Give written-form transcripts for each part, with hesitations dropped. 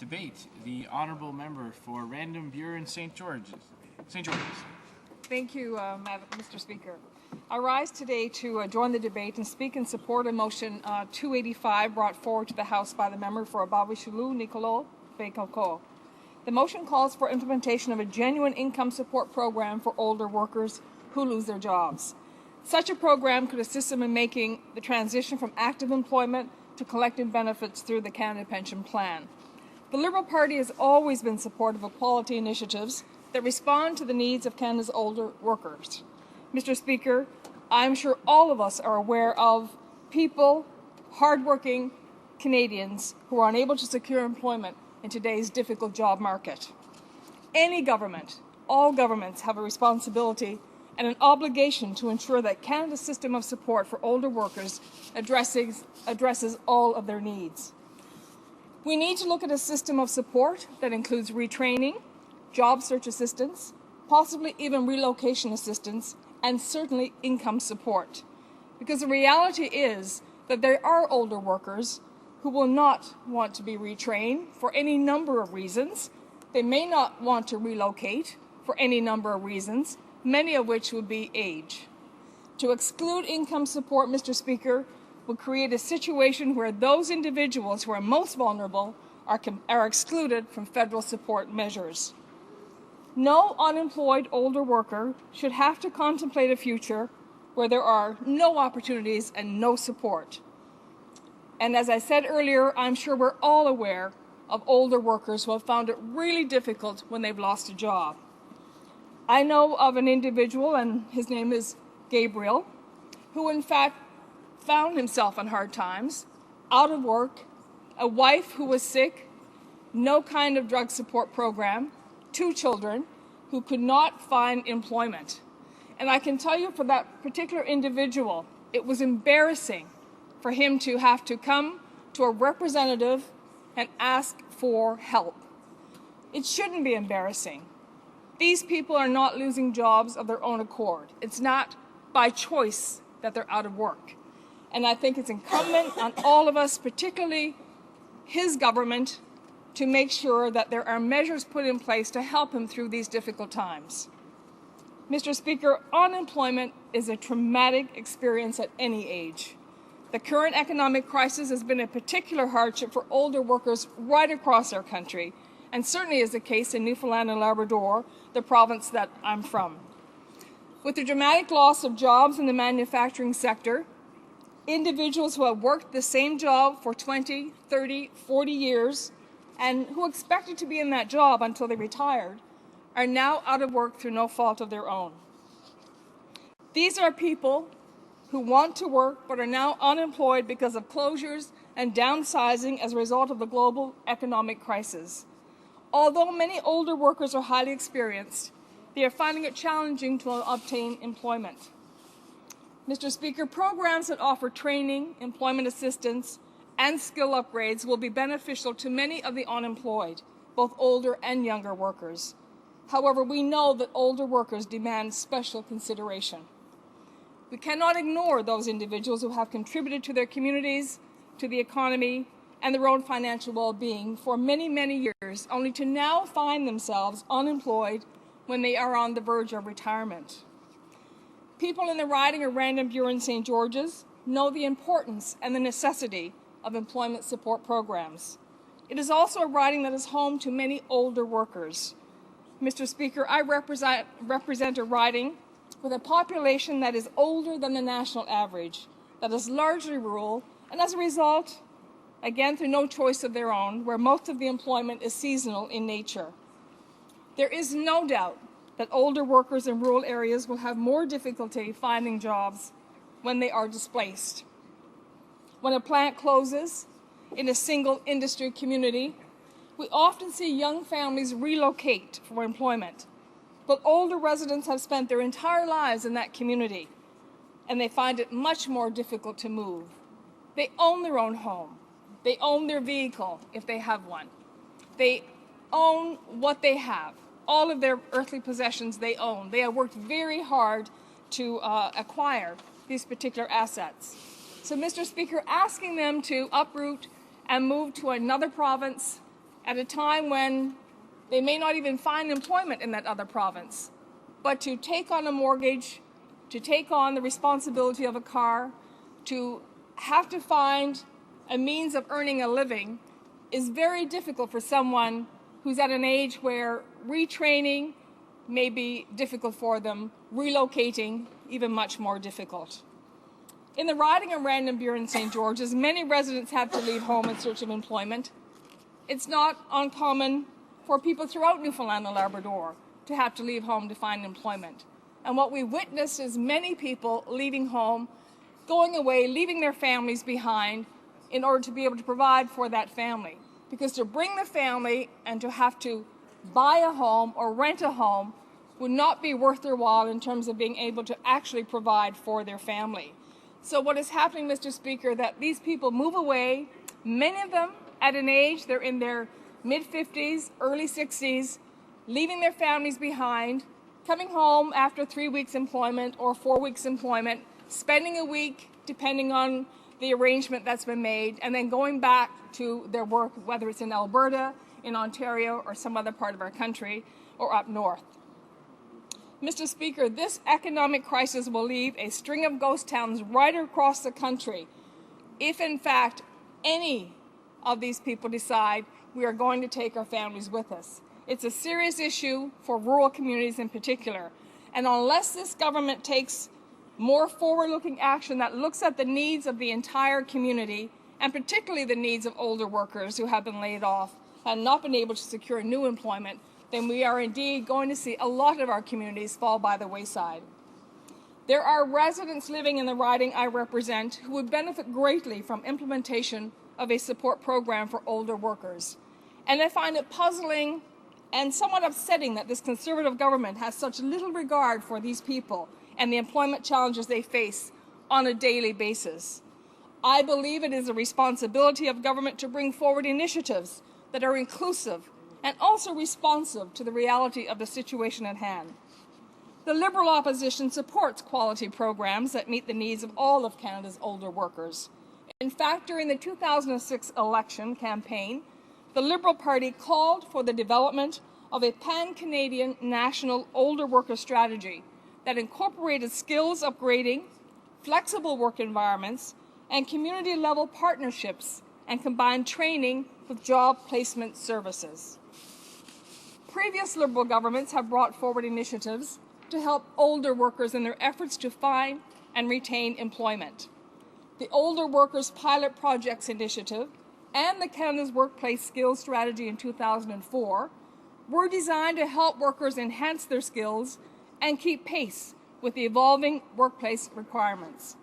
debate. The honourable member for Random Buren St. George's. Thank you, Mr. Speaker. I rise today to join the debate and speak in support of motion 285 brought forward to the House by the member for Abawi-Chulu, Nicolo Bekoko. The motion calls for implementation of a genuine income support program for older workers who lose their jobs. Such a program could assist them in making the transition from active employment to collective benefits through the Canada Pension Plan. The Liberal Party has always been supportive of quality initiatives that respond to the needs of Canada's older workers. Mr. Speaker, I'm sure all of us are aware of people, hardworking Canadians, who are unable to secure employment in today's difficult job market. Any government, all governments have a responsibility and an obligation to ensure that Canada's system of support for older workers addresses all of their needs. We need to look at a system of support that includes retraining, job search assistance, possibly even relocation assistance, and certainly income support. Because the reality is that there are older workers who will not want to be retrained for any number of reasons. They may not want to relocate for any number of reasons, many of which would be age. To exclude income support, Mr. Speaker, will create a situation where those individuals who are most vulnerable are excluded from federal support measures. No unemployed older worker should have to contemplate a future where there are no opportunities and no support. And as I said earlier, I'm sure we're all aware of older workers who have found it really difficult when they've lost a job. I know of an individual, and his name is Gabriel, who in fact found himself in hard times, out of work, a wife who was sick, no kind of drug support program, 2 children who could not find employment. And I can tell you for that particular individual, it was embarrassing for him to have to come to a representative and ask for help. It shouldn't be embarrassing. These people are not losing jobs of their own accord. It's not by choice that they're out of work. And I think it's incumbent on all of us, particularly his government, to make sure that there are measures put in place to help him through these difficult times. Mr. Speaker, unemployment is a traumatic experience at any age. The current economic crisis has been a particular hardship for older workers right across our country, and certainly is the case in Newfoundland and Labrador, the province that I'm from. With the dramatic loss of jobs in the manufacturing sector, individuals who have worked the same job for 20, 30, 40 years and who expected to be in that job until they retired are now out of work through no fault of their own. These are people who want to work but are now unemployed because of closures and downsizing as a result of the global economic crisis. Although many older workers are highly experienced, they are finding it challenging to obtain employment. Mr. Speaker, programs that offer training, employment assistance, and skill upgrades will be beneficial to many of the unemployed, both older and younger workers. However, we know that older workers demand special consideration. We cannot ignore those individuals who have contributed to their communities, to the economy, and their own financial well-being for many, many years, only to now find themselves unemployed when they are on the verge of retirement. People in the riding of Random Buren St. George's know the importance and the necessity of employment support programs. It is also a riding that is home to many older workers. Mr. Speaker, I represent a riding with a population that is older than the national average, that is largely rural, and as a result, again through no choice of their own, where most of the employment is seasonal in nature. There is no doubt that older workers in rural areas will have more difficulty finding jobs when they are displaced. When a plant closes in a single industry community, we often see young families relocate for employment. But older residents have spent their entire lives in that community, and they find it much more difficult to move. They own their own home. They own their vehicle, if they have one. They own what they have. All of their earthly possessions they own. They have worked very hard to acquire these particular assets. So, Mr. Speaker, asking them to uproot and move to another province at a time when they may not even find employment in that other province. But to take on a mortgage, to take on the responsibility of a car, to have to find a means of earning a living is very difficult for someone who's at an age where retraining may be difficult for them, relocating even much more difficult. In the riding of Random Buren St. George's, many residents have to leave home in search of employment. It's not uncommon for people throughout Newfoundland and Labrador to have to leave home to find employment. And what we witness is many people leaving home, going away, leaving their families behind in order to be able to provide for that family. Because to bring the family and to have to buy a home or rent a home would not be worth their while in terms of being able to actually provide for their family. So what is happening, Mr. Speaker, that these people move away, many of them at an age, they're in their mid-50s, early 60s, leaving their families behind, coming home after 3 weeks employment or 4 weeks employment, spending a week depending on the arrangement that's been made, and then going back to their work, whether it's in Alberta, in Ontario, or some other part of our country, or up north. Mr. Speaker, this economic crisis will leave a string of ghost towns right across the country if, in fact, any of these people decide we are going to take our families with us. It's a serious issue for rural communities in particular, and unless this government takes more forward-looking action that looks at the needs of the entire community, and particularly the needs of older workers who have been laid off and not been able to secure new employment, then we are indeed going to see a lot of our communities fall by the wayside. There are residents living in the riding I represent who would benefit greatly from implementation of a support program for older workers. And I find it puzzling and somewhat upsetting that this Conservative government has such little regard for these people and the employment challenges they face on a daily basis. I believe it is a responsibility of government to bring forward initiatives that are inclusive and also responsive to the reality of the situation at hand. The Liberal opposition supports quality programs that meet the needs of all of Canada's older workers. In fact, during the 2006 election campaign, the Liberal Party called for the development of a pan-Canadian national older worker strategy that incorporated skills upgrading, flexible work environments, and community-level partnerships and combined training with job placement services. Previous Liberal governments have brought forward initiatives to help older workers in their efforts to find and retain employment. The Older Workers Pilot Projects Initiative and the Canada's Workplace Skills Strategy in 2004 were designed to help workers enhance their skills and keep pace with the evolving workplace requirements.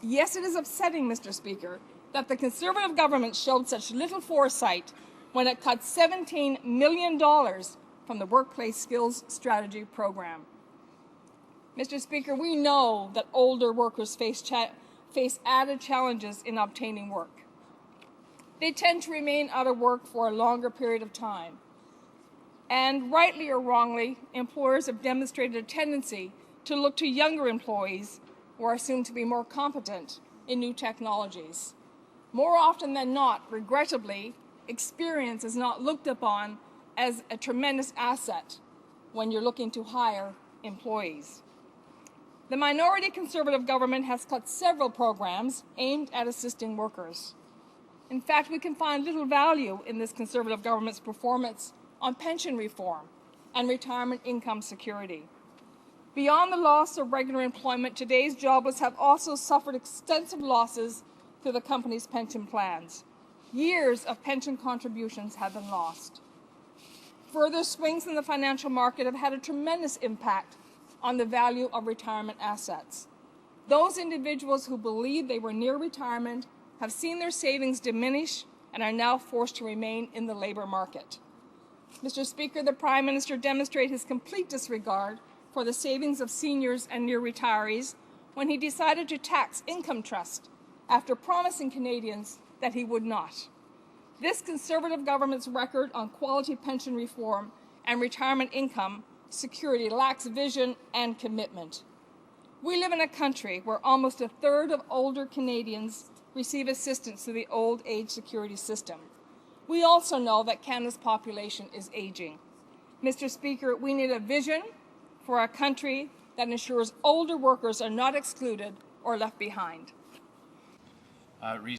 Yes, it is upsetting, Mr. Speaker, that the Conservative government showed such little foresight when it cut $17 million from the Workplace Skills Strategy program. Mr. Speaker, we know that older workers face added challenges in obtaining work. They tend to remain out of work for a longer period of time. And rightly or wrongly, employers have demonstrated a tendency to look to younger employees who are assumed to be more competent in new technologies. More often than not, regrettably, experience is not looked upon as a tremendous asset when you're looking to hire employees. The minority Conservative government has cut several programs aimed at assisting workers. In fact, we can find little value in this Conservative government's performance on pension reform and retirement income security. Beyond the loss of regular employment, today's jobless have also suffered extensive losses to the company's pension plans. Years of pension contributions have been lost. Further swings in the financial market have had a tremendous impact on the value of retirement assets. Those individuals who believed they were near retirement have seen their savings diminish and are now forced to remain in the labour market. Mr. Speaker, the Prime Minister demonstrated his complete disregard for the savings of seniors and near retirees when he decided to tax income trust after promising Canadians that he would not. This Conservative government's record on quality pension reform and retirement income security lacks vision and commitment. We live in a country where almost a third of older Canadians receive assistance through the old age security system. We also know that Canada's population is aging. Mr. Speaker, we need a vision for a country that ensures older workers are not excluded or left behind.